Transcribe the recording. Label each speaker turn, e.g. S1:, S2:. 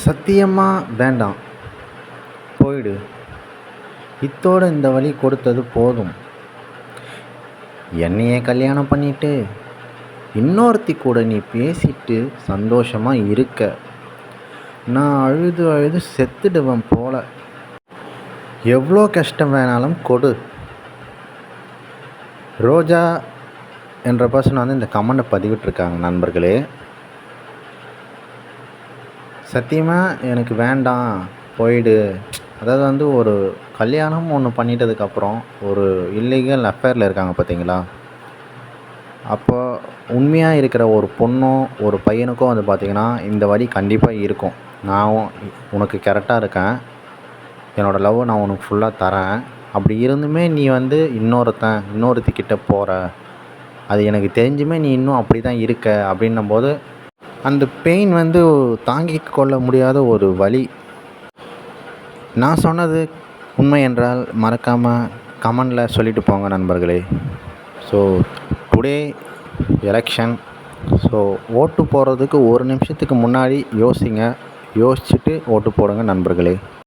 S1: சத்தியமா வேண்டாம், போயிடு. இத்தோட இந்த வழி கொடுத்தது போதும். என்னையே கல்யாணம் பண்ணிட்டு இன்னொருத்தி கூட நீ பேசிட்டு சந்தோஷமா இருக்க. நான் அழுது அழுது செத்துடுவேன் போல. எவ்வளோ கஷ்டம் வேணாலும் கொடு. ரோஜா என்ற பர்சன் வந்து இந்த கமெண்ட்டை பதிவிட்டிருக்காங்க நண்பர்களே. சத்தியமாக எனக்கு வேண்டாம், போயிடு. அதாவது வந்து ஒரு கல்யாணம் ஒன்று பண்ணிட்டதுக்கப்புறம் ஒரு இல்லீகல் அஃபேரில் இருக்காங்க பார்த்தீங்களா, அப்போ உண்மையாக இருக்கிற ஒரு பொண்ணும் ஒரு பையனுக்கும் வந்து பார்த்திங்கன்னா இந்த வழி கண்டிப்பாக இருக்கும். நான் உனக்கு கரெக்டாக இருக்கேன், என்னோடய லவ் நான் உனக்கு ஃபுல்லாக தரேன். அப்படி இருந்துமே நீ வந்து இன்னொருத்திக்கிட்ட போகிற, அது எனக்கு தெரிஞ்சுமே நீ இன்னும் அப்படி தான் இருக்க அப்படின்னும்போது அந்த பெயின் வந்து தாங்கிக் கொள்ள முடியாத ஒரு வலி. நான் சொன்னது உண்மை என்றால் மறக்காமல் கமெண்டில் சொல்லிட்டு போங்க நண்பர்களே. So today election. ஸோ ஓட்டு போடுறதுக்கு ஒரு நிமிஷத்துக்கு முன்னாடி யோசிச்சுட்டு ஓட்டு போடுங்க நண்பர்களே.